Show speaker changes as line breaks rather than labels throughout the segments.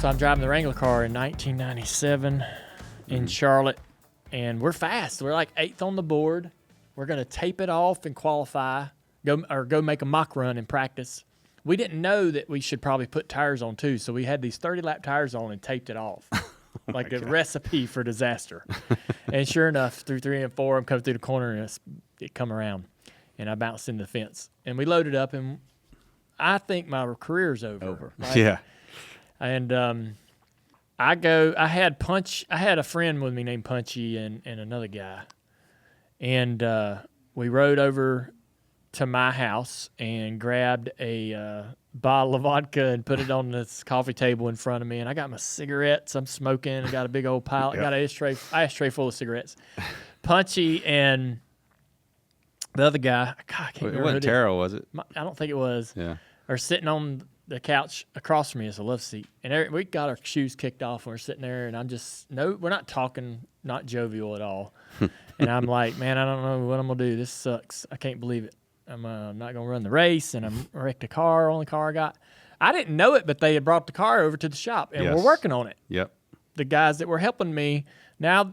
So I'm driving the Wrangler car in 1997 in Charlotte, and we're fast. We're like 8th on the board. We're going to tape it off and qualify, go make a mock run and practice. We didn't know that we should probably put tires on too, so we had these 30-lap tires on and taped it off. Like a recipe for disaster. And sure enough, through 3 and 4, I'm coming through the corner, and it come around, and I bounced into the fence. And we loaded up, and I think my career's over. Like,
yeah.
And I had a friend with me named Punchy and another guy. And we rode over to my house and grabbed a bottle of vodka and put it on this coffee table in front of me. And I got my cigarettes. I'm smoking. I got a big old pile. I got an ashtray full of cigarettes. Punchy and the other guy, I can't remember.
It wasn't Taro, was it?
I don't think it was.
Yeah.
Are sitting on the couch across from me. It's a love seat. And we got our shoes kicked off and we're sitting there, and I'm just, we're not talking, not jovial at all. And I'm like, man, I don't know what I'm going to do. This sucks. I can't believe it. I'm not going to run the race, and I'm wrecked a car, only car I got. I didn't know it, but they had brought the car over to the shop, and we're working on it.
Yep.
The guys that were helping me, now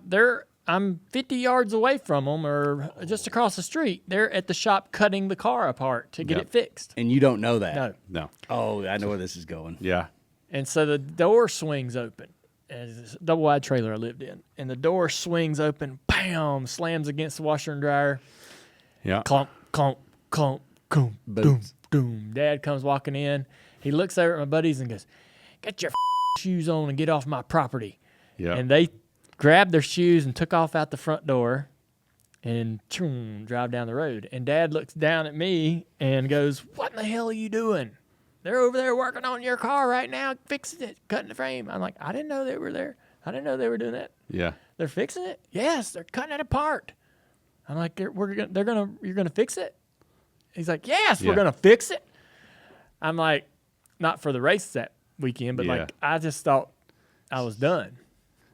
I'm 50 yards away from them, or just across the street. They're at the shop cutting the car apart to get it fixed.
And you don't know that?
No.
Oh, I know where this is going.
Yeah.
And so the door swings open. And it's a double-wide trailer I lived in. And the door swings open, bam, slams against the washer and dryer.
Yeah.
Clunk, clunk, clunk, boom, doom, doom. Dad comes walking in. He looks over at my buddies and goes, "Get your shoes on and get off my property."
Yeah.
And they grabbed their shoes and took off out the front door and drive down the road. And Dad looks down at me and goes, "What in the hell are you doing? They're over there working on your car right now, fixing it, cutting the frame." I'm like, I didn't know they were there. I didn't know they were doing that.
Yeah.
They're fixing it? Yes, they're cutting it apart. I'm like, you're gonna fix it? He's like, yes, we're gonna fix it. I'm like, not for the race that weekend, but like I just thought I was done.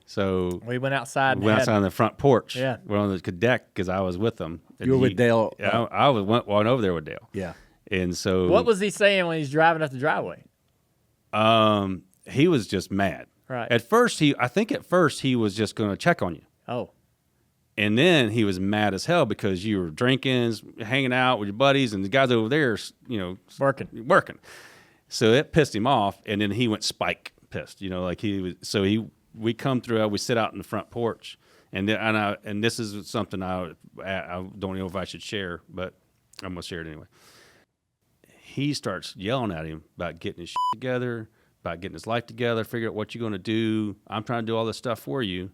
So
we went outside.
We went outside on the front porch.
Yeah.
We're on the deck because I was with them.
You were with Dale.
Yeah, I went over there with Dale.
Yeah.
And so
what was he saying when he's driving up the driveway?
He was just mad.
Right.
At first he was just going to check on you.
Oh.
And then he was mad as hell because you were drinking, hanging out with your buddies, and the guys over there, working. So it pissed him off, and then he went spike pissed. Like he was. So we come through. We sit out in the front porch, and this is something I don't know if I should share, but I'm gonna share it anyway. He starts yelling at him about getting his shit together, about getting his life together, figure out what you're going to do. I'm trying to do all this stuff for you.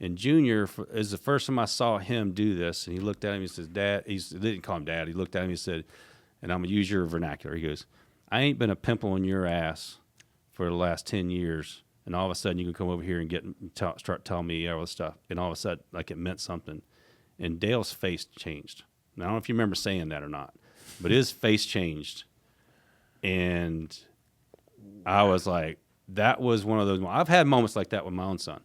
And Junior is the first time I saw him do this. And he looked at him and says, "Dad," he didn't call him Dad. He looked at him and he said, and I'm going to use your vernacular. He goes, "I ain't been a pimple in your ass for the last 10 years. And all of a sudden you can come over here and start telling me all this stuff." And all of a sudden, like it meant something. And Dale's face changed. Now, I don't know if you remember saying that or not. But his face changed, and I was like, that was one of those. I've had moments like that with my own son,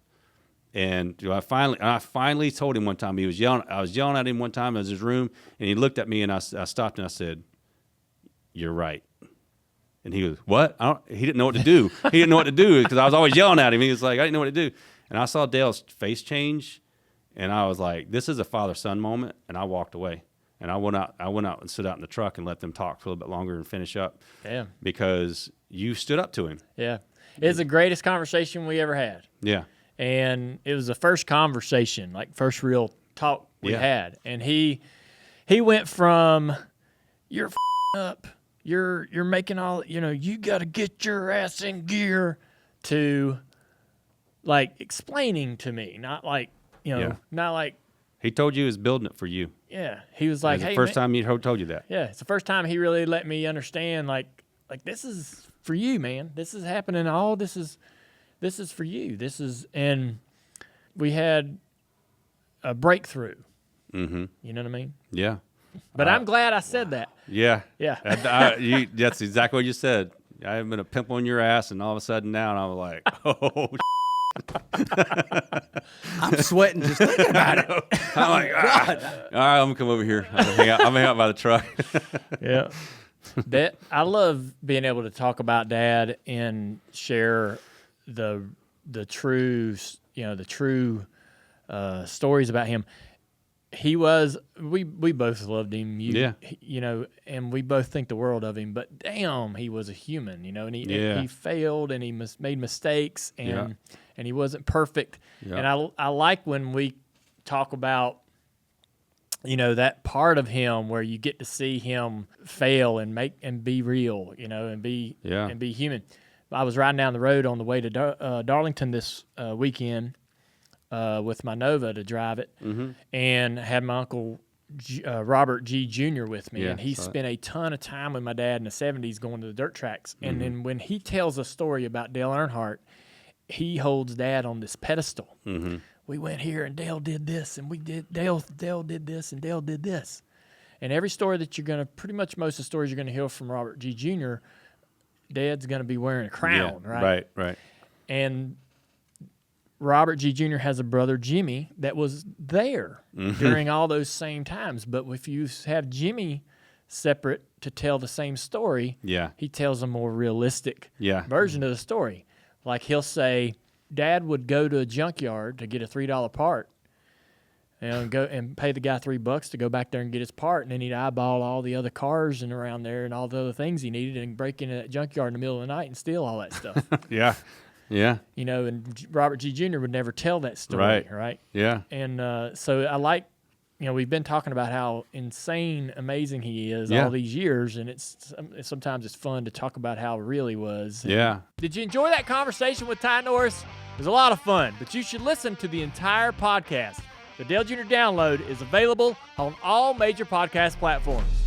and I finally told him one time. He was yelling. I was yelling at him one time in his room, and he looked at me, and I stopped and I said, "You're right." And he was, "What?" He didn't know what to do. He didn't know what to do because I was always yelling at him. He was like, I didn't know what to do, and I saw Dale's face change, and I was like, this is a father-son moment, and I walked away. And I went out and stood out in the truck and let them talk for a little bit longer and finish up.
Damn.
Because you stood up to him.
Yeah. It's the greatest conversation we ever had.
Yeah.
And it was the first conversation, like first real talk we had. And he went from, "You're up, you're making all, you got to get your ass in gear," to like explaining to me, not like, not like.
He told you he was building it for you.
Yeah. He was like,
"Hey, the first time he told you that."
Yeah. It's the first time he really let me understand, like this is for you, man. This is happening. This is for you. And we had a breakthrough.
Mm-hmm.
You know what I mean?
Yeah.
But I'm glad I said that.
Yeah.
Yeah.
That's exactly what you said. I haven't been a pimple in your ass, and all of a sudden now, and I was like, oh,
I'm sweating just thinking about it.
I'm like, all right, I'm gonna come over here. I'm gonna hang out by the truck.
Yeah. I love being able to talk about Dad and share the true stories about him. He was we both loved him. And we both think the world of him. But damn, he was a human, and he failed and he made mistakes and he wasn't perfect. Yeah. And I like when we talk about that part of him where you get to see him fail and be real, and be human. I was riding down the road on the way to Darlington this weekend with my Nova to drive it, and had my uncle Robert G. Jr. with me, and he spent a ton of time with my dad in the 70s going to the dirt tracks. And then when he tells a story about Dale Earnhardt, he holds Dad on this pedestal. We went here and Dale did this, and we did Dale did this, and Dale did this. And every story that pretty much most of the stories you're gonna hear from Robert G. Jr., Dad's gonna be wearing a crown, right?
Right.
And Robert G. Jr. has a brother, Jimmy, that was there during all those same times. But if you have Jimmy separate to tell the same story, he tells a more realistic version of the story. Like he'll say, Dad would go to a junkyard to get a $3 part and go and pay the guy $3 to go back there and get his part, and then he'd eyeball all the other cars and around there and all the other things he needed and break into that junkyard in the middle of the night and steal all that stuff.
Yeah.
And Robert G. Jr. would never tell that story, right?
Yeah.
And so I like, we've been talking about how insane, amazing he is all these years, and sometimes it's fun to talk about how real he was.
Yeah.
Did you enjoy that conversation with Ty Norris? It was a lot of fun, but you should listen to the entire podcast. The Dale Jr. Download is available on all major podcast platforms.